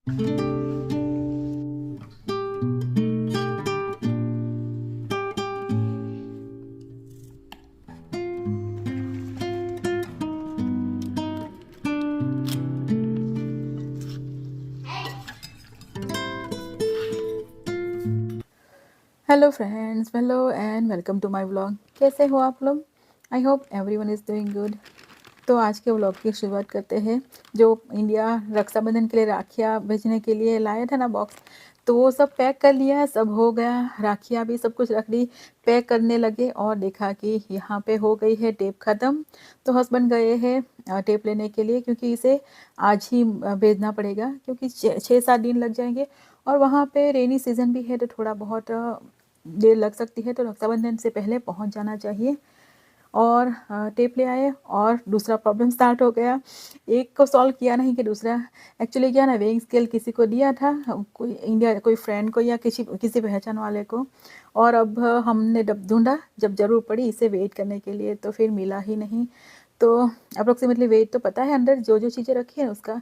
Hello friends, hello and welcome to my vlog. कैसे हो आप लोग? I hope everyone is doing good. तो आज के व्लॉग की शुरुआत करते हैं। जो इंडिया रक्षाबंधन के लिए राखियाँ भेजने के लिए लाया था ना बॉक्स, तो वो सब पैक कर लिया, सब हो गया। राखियाँ भी सब कुछ रख ली, पैक करने लगे और देखा कि यहाँ पे हो गई है टेप ख़त्म। तो हस्बैंड गए हैं टेप लेने के लिए, क्योंकि इसे आज ही भेजना पड़ेगा, क्योंकि 6-7 दिन लग जाएंगे। और वहाँ पे रेनी सीज़न भी है तो थोड़ा बहुत देर लग सकती है, तो रक्षाबंधन से पहले पहुँच जाना चाहिए। और टेप ले आए और दूसरा प्रॉब्लम स्टार्ट हो गया। एक को सॉल्व किया नहीं कि दूसरा एक्चुअली क्या ना, वेइंग स्केल किसी को दिया था, कोई इंडिया कोई फ्रेंड को या किसी किसी पहचान वाले को। और अब हमने जब ढूंढा, जब ज़रूर पड़ी इसे वेट करने के लिए, तो फिर मिला ही नहीं। तो अप्रोक्सीमेटली वेट तो पता है अंदर जो जो चीज़ें रखी है उसका,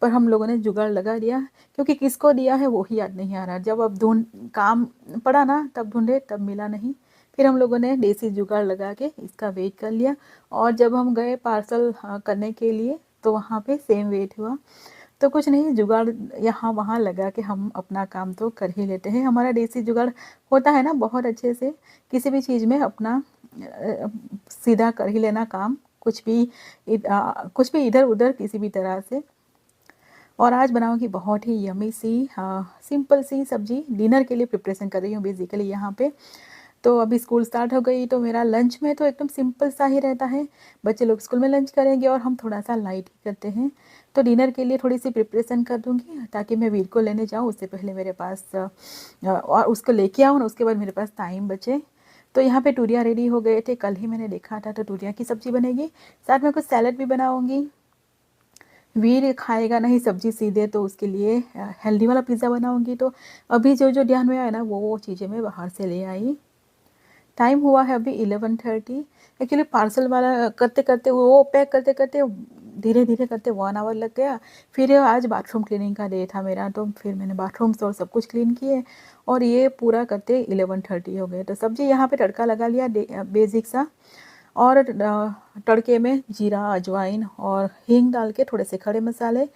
पर हम लोगों ने जुगाड़ लगा दिया, क्योंकि किसको दिया है वो ही याद नहीं आ रहा। जब अब ढूंढ काम पड़ा ना, तब ढूंढे, तब मिला नहीं। फिर हम लोगों ने देसी जुगाड़ लगा के इसका वेट कर लिया। और जब हम गए पार्सल करने के लिए, तो वहाँ पे सेम वेट हुआ। तो कुछ नहीं, जुगाड़ यहाँ वहाँ लगा के हम अपना काम तो कर ही लेते हैं। हमारा देसी जुगाड़ होता है ना, बहुत अच्छे से किसी भी चीज़ में अपना सीधा कर ही लेना काम, कुछ भी इधर उधर किसी भी तरह से। और आज बनाऊंगी बहुत ही यमी सी सिंपल सी सब्जी। डिनर के लिए प्रिपरेशन कर रही हूँ बेसिकली यहाँ पे। तो अभी स्कूल स्टार्ट हो गई, तो मेरा लंच में तो एकदम सिंपल सा ही रहता है। बच्चे लोग स्कूल में लंच करेंगे और हम थोड़ा सा लाइट ही करते हैं। तो डिनर के लिए थोड़ी सी प्रिपरेशन कर दूँगी, ताकि मैं वीर को लेने जाऊँ उससे पहले मेरे पास और उसको लेके आऊँ ना, उसके बाद मेरे पास टाइम बचे। तो यहाँ पे टूरिया रेडी हो गए थे, कल ही मैंने देखा था। तो टूरिया की सब्ज़ी बनेगी, साथ में कुछ सैलड भी बनाऊँगी। वीर खाएगा नहीं सब्जी सीधे, तो उसके लिए हेल्दी वाला पिज़्ज़ा बनाऊँगी। तो अभी जो जो ध्यान में आया ना, वो चीज़ें मैं बाहर से ले आई। टाइम हुआ है अभी 11:30। एक्चुअली पार्सल वाला करते करते, वो पैक करते करते, धीरे धीरे करते 1 आवर लग गया। फिर आज बाथरूम क्लीनिंग का डे था मेरा, तो फिर मैंने बाथरूम्स और सब कुछ क्लीन किए, और ये पूरा करते 11:30 हो गए। तो सब्ज़ी यहाँ पे तड़का लगा लिया बेसिक सा। और तड़के में जीरा, अजवाइन और हींग डाल के, थोड़े से खड़े मसाले,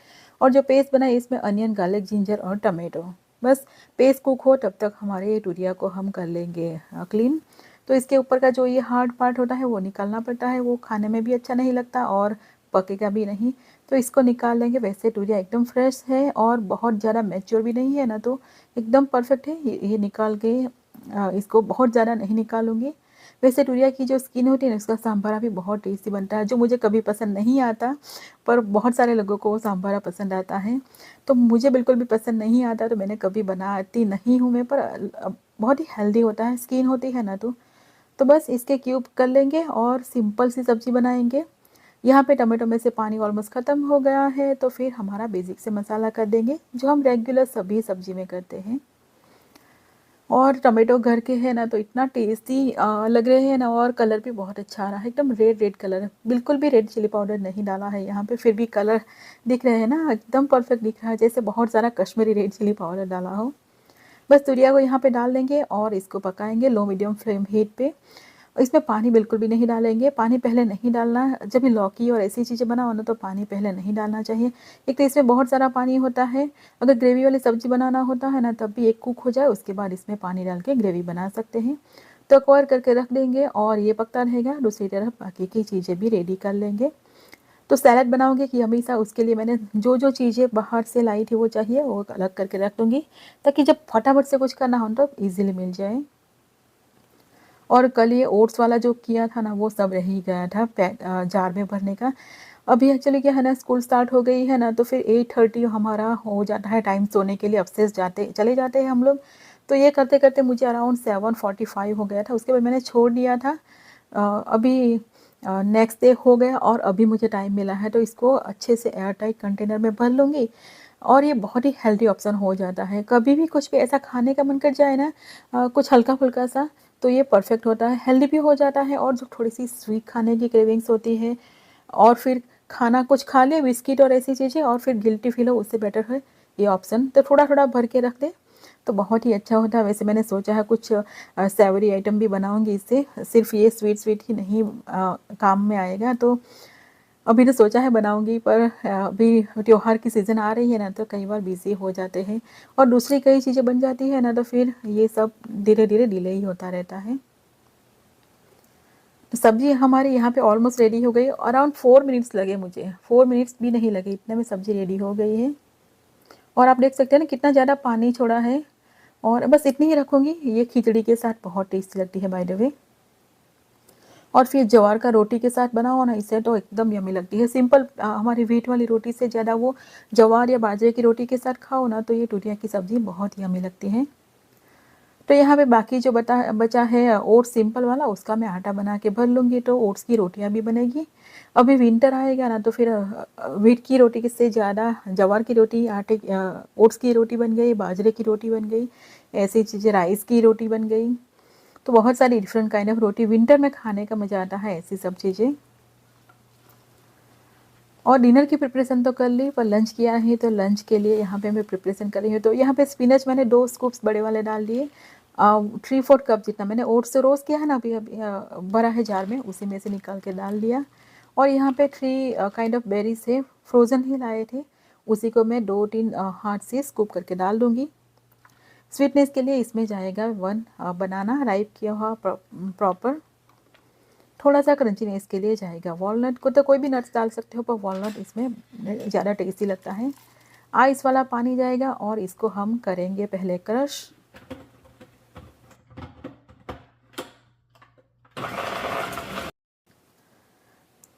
और जो पेस्ट बनाए इसमें अनियन, गार्लिक, जिंजर और टमाटो। बस पेस्ट कुक हो तब तक हमारे टूरिया को हम कर लेंगे क्लीन। तो इसके ऊपर का जो ये हार्ड पार्ट होता है वो निकालना पड़ता है, वो खाने में भी अच्छा नहीं लगता और पकेगा भी नहीं। तो इसको निकाल लेंगे। वैसे टूरिया एकदम फ्रेश है और बहुत ज़्यादा मैच्योर भी नहीं है ना, तो एकदम परफेक्ट है। ये निकाल के इसको बहुत ज़्यादा नहीं निकालूंगी। वैसे टूरिया की जो स्किन होती है ना, उसका सांभरा भी बहुत टेस्टी बनता है, जो मुझे कभी पसंद नहीं आता, पर बहुत सारे लोगों को वो सांभरा पसंद आता है। तो मुझे बिल्कुल भी पसंद नहीं आता, तो मैंने कभी बनाती नहीं हूँ मैं, पर बहुत ही हेल्दी होता है, स्किन होती है ना। तो बस इसके क्यूब कर लेंगे और सिंपल सी सब्ज़ी बनाएंगे। यहाँ पे टमाटो में से पानी ऑलमोस्ट ख़त्म हो गया है, तो फिर हमारा बेसिक से मसाला कर देंगे, जो हम रेगुलर सभी सब्ज़ी में करते हैं। और टमाटो घर के हैं ना, तो इतना टेस्टी लग रहे हैं ना, और कलर भी बहुत अच्छा आ रहा है, एकदम रेड रेड कलर है। बिल्कुल भी रेड चिली पाउडर नहीं डाला है यहाँ पे, फिर भी कलर दिख रहे हैं ना, एकदम परफेक्ट दिख रहा है, जैसे बहुत सारा कश्मीरी रेड चिली पाउडर डाला हो। बस तुरिया को यहाँ पे डाल देंगे और इसको पकाएंगे लो मीडियम फ्लेम हीट पे। इसमें पानी बिल्कुल भी नहीं डालेंगे, पानी पहले नहीं डालना। जब भी लौकी और ऐसी चीज़ें बनाओ ना, तो पानी पहले नहीं डालना चाहिए। एक तो इसमें बहुत सारा पानी होता है। अगर ग्रेवी वाली सब्ज़ी बनाना होता है ना, तब भी एक कुक हो जाए उसके बाद इसमें पानी डाल के ग्रेवी बना सकते हैं। तो कवर करके रख देंगे और ये पकता रहेगा। दूसरी तरफ बाकी की चीज़ें भी रेडी कर लेंगे। तो सैलड बनाओगे कि हमेशा उसके लिए मैंने जो जो चीज़ें बाहर से लाई थी वो चाहिए, वो अलग करके रख दूँगी, ताकि जब फटाफट से कुछ करना हो तो ईज़िली मिल जाए। और कल ये ओट्स वाला जो किया था ना, वो सब रह ही गया था जार में भरने का। अभी एक्चुअली क्या है ना, स्कूल स्टार्ट हो गई है ना, तो फिर 8:30 हमारा हो जाता है टाइम सोने के लिए, अपस्टेयर्स चले जाते हैं हम लोग। तो ये करते करते मुझे अराउंड 7:45 हो गया था। उसके बाद मैंने छोड़ दिया था। अभी नेक्स्ट डे हो गया और अभी मुझे टाइम मिला है, तो इसको अच्छे से एयर टाइट कंटेनर में भर लूँगी। और ये बहुत ही हेल्दी ऑप्शन हो जाता है। कभी भी कुछ भी ऐसा खाने का मन कर जाए ना, कुछ हल्का फुल्का सा, तो ये परफेक्ट होता है, हेल्दी भी हो जाता है। और जो थोड़ी सी स्वीट खाने की क्रेविंग्स होती है, और फिर खाना कुछ खा ले बिस्किट और ऐसी चीज़ें, और फिर गिल्टी फील हो, उससे बेटर है ये ऑप्शन, तो थोड़ा थोड़ा भर के रख दें तो बहुत ही अच्छा होता है। वैसे मैंने सोचा है कुछ सेवरी आइटम भी बनाऊंगी इससे, सिर्फ ये स्वीट ही नहीं काम में आएगा। तो अभी तो सोचा है बनाऊंगी, पर अभी त्योहार की सीज़न आ रही है ना, तो कई बार बिज़ी हो जाते हैं और दूसरी कई चीज़ें बन जाती है ना, तो फिर ये सब धीरे धीरे डिले ही होता रहता है। तो सब्ज़ी हमारी यहाँ पे ऑलमोस्ट रेडी हो गई। अराउंड 4 मिनट्स लगे मुझे, 4 मिनट्स भी नहीं लगे, इतने में सब्ज़ी रेडी हो गई है। और आप देख सकते हैं ना कितना ज़्यादा पानी छोड़ा है। और बस इतनी ही रखूँगी, ये खिचड़ी के साथ बहुत टेस्टी लगती है बाय द वे। और फिर ज्वार का रोटी के साथ बनाओ ना, इससे तो एकदम यम्मी लगती है। सिंपल हमारी व्हीट वाली रोटी से ज़्यादा वो ज्वार या बाजरे की रोटी के साथ खाओ ना, तो ये टूटिया की सब्ज़ी बहुत यम्मी लगती है। तो यहाँ पे बाकी जो बचा है ओट्स सिंपल वाला, उसका मैं आटा बना के भर लूँगी, तो ओट्स की रोटियाँ भी बनेगी। अभी विंटर आएगा ना, तो फिर व्हीट की रोटी से ज़्यादा ज्वार की रोटी, ओट्स की रोटी बन गई, बाजरे की रोटी बन गई, ऐसी चीज़ें, राइस की रोटी बन गई। तो बहुत सारी different kind of roti winter में खाने का मज़ा आता है, ऐसी सब चीज़ें। और डिनर की प्रिपरेशन तो कर ली, पर लंच किया है, तो लंच के लिए यहाँ पे मैं प्रिपरेशन कर रही हूँ। तो यहाँ पे स्पिनच मैंने 2 स्कूप्स बड़े वाले डाल दिए। 3/4 कप जितना मैंने ओट्स से रोस्ट किया है ना, अभी बड़ा है जार में, उसी में से निकाल के डाल दिया। और यहाँ पे 3 काइंड ऑफ बेरीज है, फ्रोज़न ही लाए थे, उसी को मैं 2-3 हाथ से स्कूप करके डाल दूँगी। स्वीटनेस के लिए इसमें जाएगा 1 बनाना राइप किया हुआ प्रॉपर। थोड़ा सा क्रंचीनेस के लिए जाएगा वॉलनट, को तो कोई भी नट्स डाल सकते हो, पर वॉलनट इसमें ज़्यादा टेस्टी लगता है। आइस वाला पानी जाएगा और इसको हम करेंगे पहले क्रश।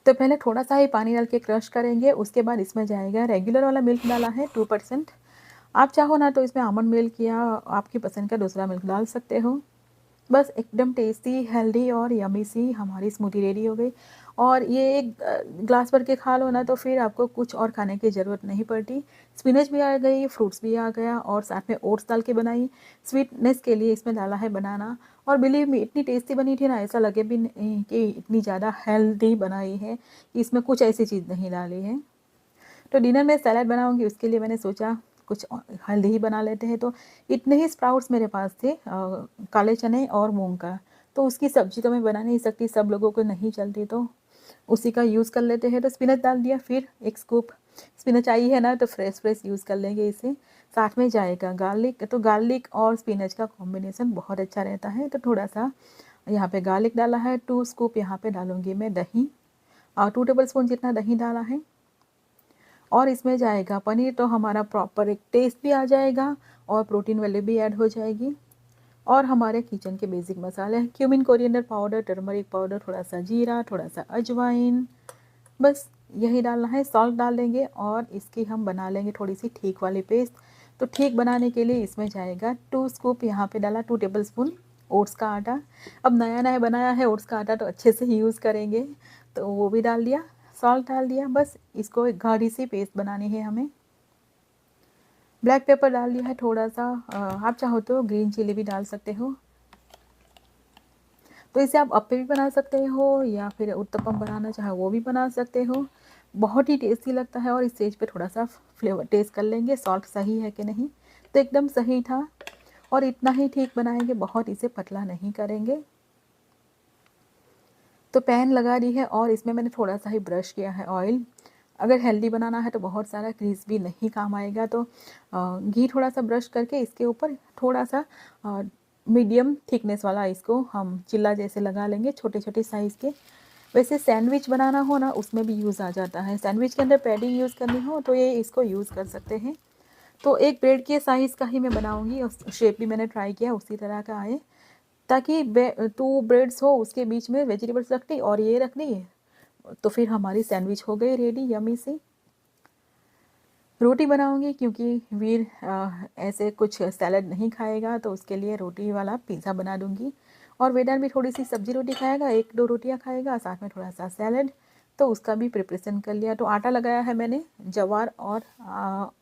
तो पहले थोड़ा सा ही पानी डाल के क्रश करेंगे, उसके बाद इसमें जाएगा रेगुलर वाला मिल्क डाला है 2%। आप चाहो ना तो इसमें आमंड मिल्क या आपकी पसंद का दूसरा मिल्क डाल सकते हो। बस एकदम टेस्टी, हेल्दी और यमी सी हमारी स्मूदी रेडी हो गई। और ये एक ग्लास भर के खा लो ना, तो फिर आपको कुछ और खाने की ज़रूरत नहीं पड़ती। स्पिनच भी आ गई, फ्रूट्स भी आ गया, और साथ में ओट्स डाल के बनाई। स्वीटनेस के लिए इसमें डाला है बनाना। और बिलीव मी, इतनी टेस्टी बनी थी ना, ऐसा लगे भी नहीं कि इतनी ज़्यादा हेल्दी बनाई है, कि इसमें कुछ ऐसी चीज़ नहीं डाली है। तो डिनर में सैलड बनाऊंगी, उसके लिए मैंने सोचा कुछ हेल्दी ही बना लेते हैं। तो इतने ही स्प्राउट्स मेरे पास थे, काले चने और मूंग का। तो उसकी सब्ज़ी तो मैं बना नहीं सकती, सब लोगों को नहीं चलती, तो उसी का यूज़ कर लेते हैं। तो स्पिनच डाल दिया, फिर एक स्कूप स्पिनच आई है ना, तो फ्रेश यूज़ कर लेंगे इसे। साथ में जाएगा गार्लिक, तो गार्लिक और स्पिनच का कॉम्बिनेशन बहुत अच्छा रहता है। तो थोड़ा सा यहाँ पे गार्लिक डाला है, 2 स्कूप यहाँ पे डालूंगी मैं दही, और 2 टेबल स्पून जितना दही डाला है। और इसमें जाएगा पनीर, तो हमारा प्रॉपर एक टेस्ट भी आ जाएगा और प्रोटीन वैल्यू भी ऐड हो जाएगी। और हमारे किचन के बेसिक मसाले हैं, cumin, coriander powder, turmeric powder, थोड़ा सा जीरा, थोड़ा सा अजवाइन, बस यही डालना है। सॉल्ट डाल देंगे और इसकी हम बना लेंगे थोड़ी सी ठीक वाली पेस्ट। तो ठीक बनाने के लिए इसमें जाएगा 2 स्कूप, यहाँ पे डाला 2 टेबल स्पून ओट्स का आटा। अब नया नया बनाया है ओट्स का आटा, तो अच्छे से यूज़ करेंगे, तो वो भी डाल दिया। सॉल्ट डाल दिया, बस इसको एक गाढ़ी सी पेस्ट बनानी है हमें। ब्लैक पेपर डाल दिया है थोड़ा सा, आप चाहो तो ग्रीन चिली भी डाल सकते हो। तो इसे आप अप्पे भी बना सकते हो, या फिर उत्तपम बनाना चाहे वो भी बना सकते हो। बहुत ही टेस्टी लगता है। और इस स्टेज पे थोड़ा सा फ्लेवर टेस्ट कर लेंगे, सॉल्ट सही है कि नहीं। तो एकदम सही था, और इतना ही ठीक बनाएंगे, बहुत इसे पतला नहीं करेंगे। तो पैन लगा दी है, और इसमें मैंने थोड़ा सा ही ब्रश किया है ऑयल। अगर हेल्दी बनाना है तो बहुत सारा क्रीज भी नहीं काम आएगा, तो घी थोड़ा सा ब्रश करके इसके ऊपर थोड़ा सा मीडियम थिकनेस वाला इसको हम चिल्ला जैसे लगा लेंगे, छोटे छोटे साइज़ के। वैसे सैंडविच बनाना हो ना, उसमें भी यूज़ आ जाता है। सैंडविच के अंदर पैडिंग यूज़ करनी हो तो ये इसको यूज़ कर सकते हैं। तो एक ब्रेड के साइज़ का ही मैं बनाऊंगी, और शेप भी मैंने ट्राई किया उसी तरह का आए, ताकि 2 ब्रेड्स हो, उसके बीच में वेजिटेबल्स रख दी और ये रख दी, तो फिर हमारी सैंडविच हो गई रेडी यमी सी। रोटी बनाऊंगी, क्योंकि वीर ऐसे कुछ सैलड नहीं खाएगा, तो उसके लिए रोटी वाला पिज़्ज़ा बना दूंगी। और वेदान भी थोड़ी सी सब्जी रोटी खाएगा, 1-2 रोटियां खाएगा, साथ में थोड़ा सा सैलड। तो उसका भी प्रिपरेशन कर लिया। तो आटा लगाया है मैंने जवार और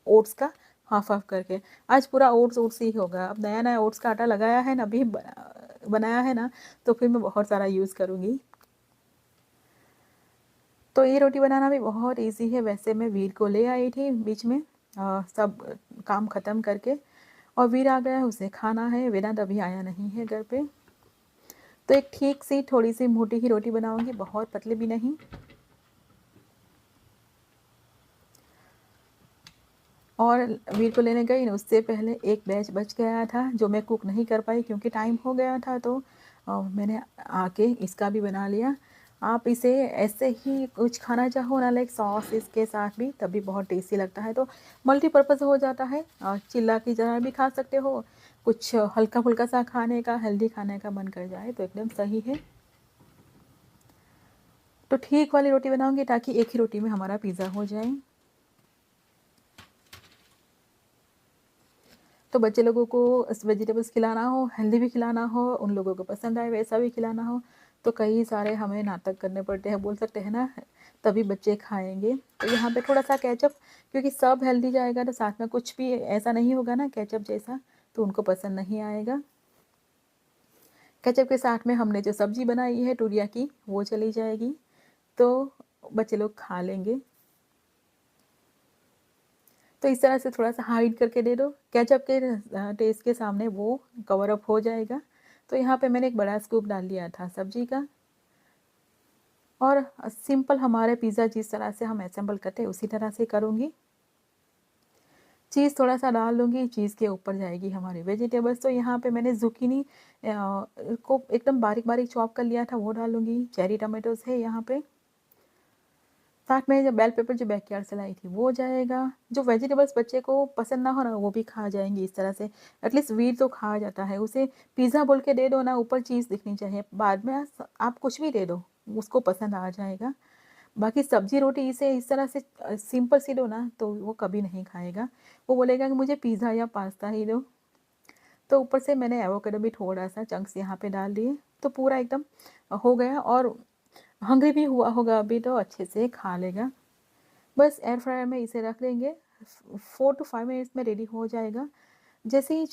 ओट्स का, हाफ हाफ करके। आज पूरा ओट्स ओट्स ही होगा। अब नया नया ओट्स का आटा लगाया है ना, अभी बनाया है ना, तो फिर मैं बहुत सारा यूज़ करूँगी। तो ये रोटी बनाना भी बहुत इजी है। वैसे मैं वीर को ले आई थी बीच में, सब काम ख़त्म करके, और वीर आ गया है, उसे खाना है। वेदांत अभी आया नहीं है घर पे। तो एक ठीक सी थोड़ी सी मोटी ही रोटी बनाऊंगी, बहुत पतले भी नहीं। और वीर को लेने गई, उससे पहले एक बैच बच गया था जो मैं कुक नहीं कर पाई क्योंकि टाइम हो गया था। तो मैंने आके इसका भी बना लिया। आप इसे ऐसे ही कुछ खाना चाहो ना, लाइक सॉस इसके साथ भी, तभी बहुत टेस्टी लगता है। तो मल्टीपर्पज़ हो जाता है। चिल्ला की तरह भी खा सकते हो, कुछ हल्का फुल्का सा खाने का, हेल्दी खाने का मन कर जाए तो एकदम सही है। तो ठीक वाली रोटी बनाऊंगी ताकि एक ही रोटी में हमारा पिज़्ज़ा हो जाए। तो बच्चे लोगों को वेजिटेबल्स खिलाना हो, हेल्दी भी खिलाना हो, उन लोगों को पसंद आए वैसा भी खिलाना हो, तो कई सारे हमें नाटक करने पड़ते हैं, बोल सकते हैं ना, तभी बच्चे खाएंगे। तो यहाँ पे थोड़ा सा केचप, क्योंकि सब हेल्दी जाएगा तो साथ में कुछ भी ऐसा नहीं होगा ना केचप जैसा, तो उनको पसंद नहीं आएगा। केचप के साथ में हमने जो सब्जी बनाई है टूरिया की, वो चली जाएगी, तो बच्चे लोग खा लेंगे। तो इस तरह से थोड़ा सा हाइड करके दे दो, केचप के टेस्ट के सामने वो कवर अप हो जाएगा। तो यहाँ पे मैंने एक बड़ा स्कूप डाल दिया था सब्जी का। और सिंपल हमारे पिज़्ज़ा जिस तरह से हम असेंबल करते हैं उसी तरह से करूँगी। चीज़ थोड़ा सा डाल लूँगी, चीज़ के ऊपर जाएगी हमारी वेजिटेबल्स। तो यहाँ पे मैंने ज़ुकीनी को एकदम बारीक बारीक चॉप कर लिया था, वो डालूँगी। चेरी टमाटोज़ है यहाँ पे, साथ में जो बेल पेपर जो बैकयार्ड से लाई थी वो जाएगा। जो वेजिटेबल्स बच्चे को पसंद ना हो ना, वो भी खा जाएंगी इस तरह से। एटलीस्ट वीट तो खा जाता है, उसे पिज़्ज़ा बोल के दे दो ना, ऊपर चीज़ दिखनी चाहिए, बाद में आप कुछ भी दे दो, उसको पसंद आ जाएगा। बाकी सब्जी रोटी इसे इस तरह से सिंपल सी दो ना, तो वो कभी नहीं खाएगा। वो बोलेगा कि मुझे पिज़्ज़ा या पास्ता ही दो। तो ऊपर से मैंने एवोकाडो भी थोड़ा सा चंक्स यहाँ पे डाल दिए, तो पूरा एकदम हो गया। और हंग्री भी हुआ होगा अभी, तो अच्छे से खा लेगा। बस एयर फ्रायर में इसे रख देंगे, 4 to 5 मिनट्स में रेडी हो जाएगा। जैसे ही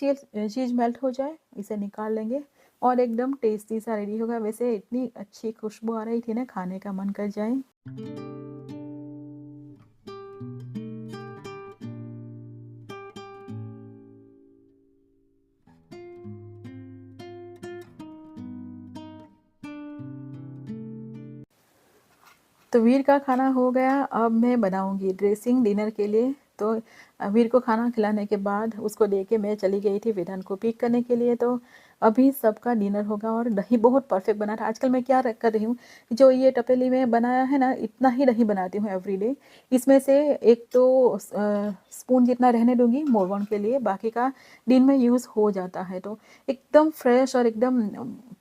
चीज़ मेल्ट हो जाए इसे निकाल लेंगे, और एकदम टेस्टी सा रेडी होगा। वैसे इतनी अच्छी खुशबू आ रही थी ना, खाने का मन कर जाए। तो वीर का खाना हो गया, अब मैं बनाऊंगी ड्रेसिंग डिनर के लिए। तो वीर को खाना खिलाने के बाद उसको दे के मैं चली गई थी वेदांत को पिक करने के लिए। तो अभी सबका डिनर होगा, और दही बहुत परफेक्ट बना था। आजकल मैं क्या कर रही हूँ, जो ये टपेली में बनाया है ना, इतना ही दही बनाती हूँ एवरीडे। इसमें से एक तो स्पून जितना रहने दूंगी मोरवन के लिए, बाकी का दिन में यूज़ हो जाता है। तो एकदम फ्रेश और एकदम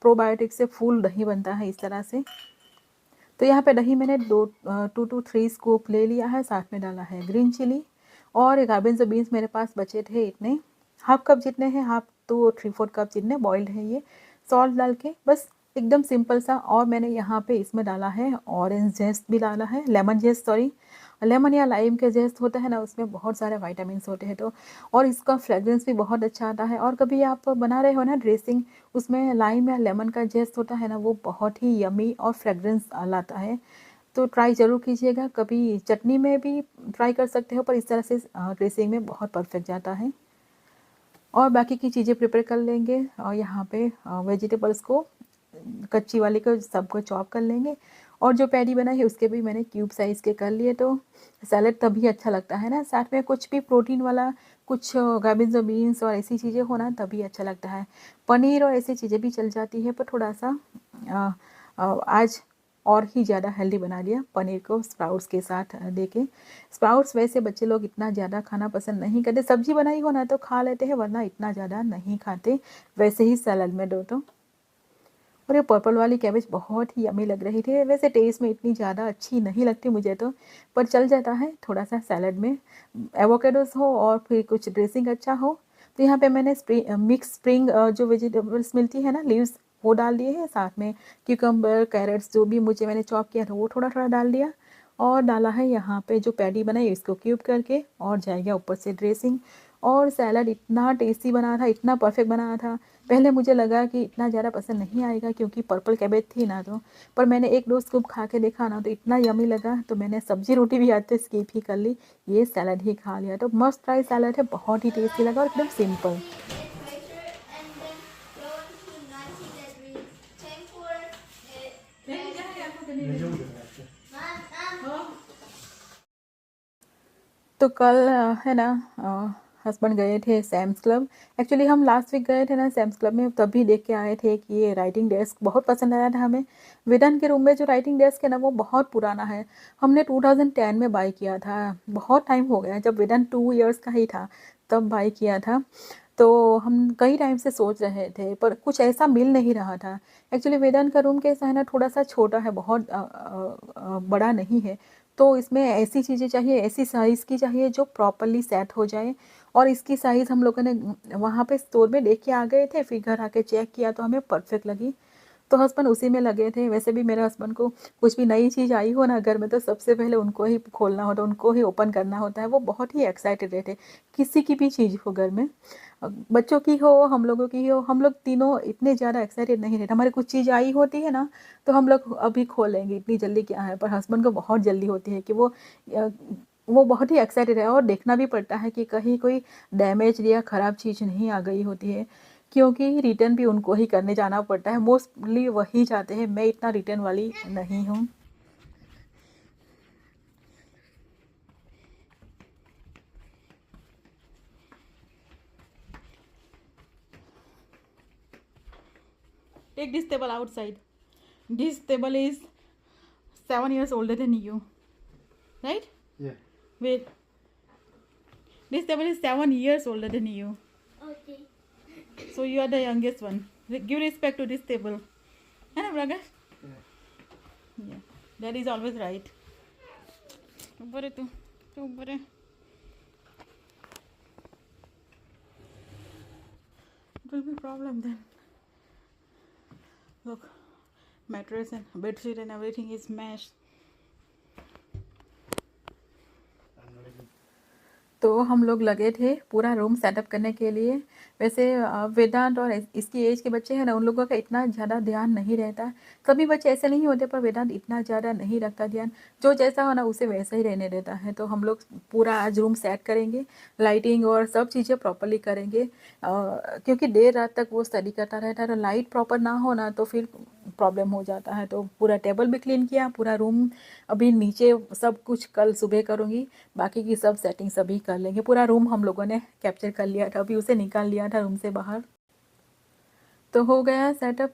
प्रोबायोटिक से फुल दही बनता है इस तरह से। तो यहाँ पे दही मैंने 2 to 3 स्कूप ले लिया है, साथ में डाला है ग्रीन चिली। और गार्बेंज बीन्स मेरे पास बचे थे इतने, हाफ कप जितने हैं, हाफ तो 3/4 कप जितने बॉइल्ड है ये। सॉल्ट डाल के बस एकदम सिंपल सा। और मैंने यहाँ पे इसमें डाला है ऑरेंज जेस्ट भी डाला है, लेमन जेस्ट सॉरी, लेमन या लाइम के जेस्ट होता है ना, उसमें बहुत सारे वाइटामिन होते हैं। तो और इसका फ्रेग्रेंस भी बहुत अच्छा आता है। और कभी आप बना रहे हो ना ड्रेसिंग, उसमें लाइम या लेमन का जेस्ट होता है ना, वो बहुत ही यमी और फ्रेग्रेंस लाता है। तो ट्राई ज़रूर कीजिएगा। कभी चटनी में भी ट्राई कर सकते हो, पर इस तरह से ड्रेसिंग में बहुत परफेक्ट जाता है। और बाकी की चीज़ें प्रिपेयर कर लेंगे। और यहाँ पे वेजिटेबल्स को, कच्ची वाली को सबको चॉप कर लेंगे। और जो पैटी बनाई है उसके भी मैंने क्यूब साइज़ के कर लिए। तो सैलेड तभी अच्छा लगता है ना, साथ में कुछ भी प्रोटीन वाला, कुछ गार्बेज बीन्स और ऐसी चीज़ें होना तभी अच्छा लगता है। पनीर और ऐसी चीज़ें भी चल जाती है, पर थोड़ा सा आज और ही ज़्यादा हेल्दी बना लिया पनीर को स्प्राउट्स के साथ देके। स्प्राउट्स वैसे बच्चे लोग इतना ज़्यादा खाना पसंद नहीं करते, सब्जी बनाई हो ना तो खा लेते हैं, वरना इतना ज़्यादा नहीं खाते, वैसे ही सैलड में दो तो। और ये पर्पल वाली कैबेज बहुत ही यमी लग रही थी। वैसे टेस्ट में इतनी ज़्यादा अच्छी नहीं लगती मुझे तो, पर चल जाता है थोड़ा सा सैलड में, एवोकेडोस हो और फिर कुछ ड्रेसिंग अच्छा हो। तो यहाँ पे मैंने मिक्स स्प्रिंग जो वेजिटेबल्स मिलती है ना, लीव्स, वो डाल दिए हैं। साथ में क्यूकम्बर, कैरेट्स जो भी मुझे मैंने चॉप किया था वो थोड़ा थोड़ा डाल दिया। और डाला है यहाँ पे जो पैटी बनाई इसको क्यूब करके, और जाएगा ऊपर से ड्रेसिंग। और सैलड इतना टेस्टी बना था, इतना परफेक्ट बना था। पहले मुझे लगा कि इतना ज़्यादा पसंद नहीं आएगा क्योंकि पर्पल कैबेज थी ना, तो पर मैंने एक दो स्कूप खा के देखा ना तो इतना यमी लगा, तो मैंने सब्जी रोटी भी आज तो स्किप ही कर ली, ये सैलड ही खा लिया। तो मस्त ट्राई सैलड है, बहुत ही टेस्टी लगा और एकदम सिंपल। तो कल है ना हस्बैंड गए थे सैम्स क्लब। एक्चुअली हम लास्ट वीक गए थे ना सैम्स क्लब में, तभी देख के आए थे कि ये राइटिंग डेस्क बहुत पसंद आया था हमें। वेदांत के रूम में जो राइटिंग डेस्क है ना वो बहुत पुराना है, हमने 2010 में बाई किया था, बहुत टाइम हो गया, जब वेदांत 2 इयर्स का ही था तब बाई किया था। तो हम कई टाइम से सोच रहे थे पर कुछ ऐसा मिल नहीं रहा था। एक्चुअली वेदांत का रूम कैसा है ना, थोड़ा सा छोटा है, बहुत बड़ा नहीं है। तो इसमें ऐसी चीज़ें चाहिए, ऐसी साइज़ की चाहिए जो प्रॉपरली सेट हो जाए, और इसकी साइज़ हम लोगों ने वहाँ पे स्टोर में देख के आ गए थे, फिर घर आके चेक किया तो हमें परफेक्ट लगी। तो हस्बैंड उसी में लगे थे। वैसे भी मेरे हस्बैंड को कुछ भी नई चीज़ आई हो ना घर में तो सबसे पहले उनको ही खोलना होता है, उनको ही ओपन करना होता है। वो बहुत ही एक्साइटेड रहते, किसी की भी चीज़ हो घर में, बच्चों की हो, हम लोगों की हो, हम लोग तीनों इतने ज़्यादा एक्साइटेड नहीं रहते। हमारी कुछ चीज़ आई होती है ना तो हम लोग अभी खोलेंगे, इतनी जल्दी क्या है, पर हस्बैंड को बहुत जल्दी होती है कि वो बहुत ही एक्साइटेड है, और देखना भी पड़ता है कि कहीं कोई डैमेज या ख़राब चीज़ नहीं आ गई होती है, क्योंकि रिटर्न भी उनको ही करने जाना पड़ता है, मोस्टली वही जाते हैं, मैं इतना रिटर्न वाली नहीं हूँ। Take this table outside. This table is 7 years older than you, right? Yeah. Wait. This table is 7 years older than you. Okay. So you are the youngest one. Give respect to this table. है ना प्रकाश? Yeah. That is always right. ऊपर है तू ऊपर है. It will be problem then. Look, mattress and bedsheet and everything is smashed. तो हम लोग लगे थे पूरा रूम सेटअप करने के लिए। वैसे वेदांत और इसकी एज के बच्चे हैं ना, उन लोगों का इतना ज़्यादा ध्यान नहीं रहता। सभी बच्चे ऐसे नहीं होते, पर वेदांत इतना ज़्यादा नहीं रखता ध्यान, जो जैसा हो ना उसे वैसा ही रहने देता है। तो हम लोग पूरा आज रूम सेट करेंगे, लाइटिंग और सब चीज़ें प्रॉपरली करेंगे, क्योंकि देर रात तक वो स्टडी करता रहता है, तो लाइट प्रॉपर ना हो ना तो फिर प्रॉब्लम हो जाता है। तो पूरा टेबल भी क्लीन किया, पूरा रूम अभी नीचे सब कुछ कल सुबह करूँगी, बाकी की सब सेटिंग सभी कर लेंगे। पूरा रूम हम लोगों ने कैप्चर कर लिया था, अभी उसे निकाल लिया था रूम से बाहर, तो हो गया सेटअप।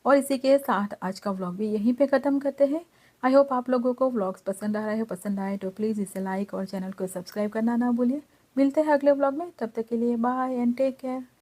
और इसी के साथ आज का व्लॉग भी यहीं पे ख़त्म करते हैं। आई होप आप लोगों को व्लॉग्स पसंद आ रहे हो, पसंद आए तो प्लीज़ इसे लाइक और चैनल को सब्सक्राइब करना ना भूलिए। मिलते हैं अगले व्लॉग में, तब तक के लिए बाय एंड टेक केयर।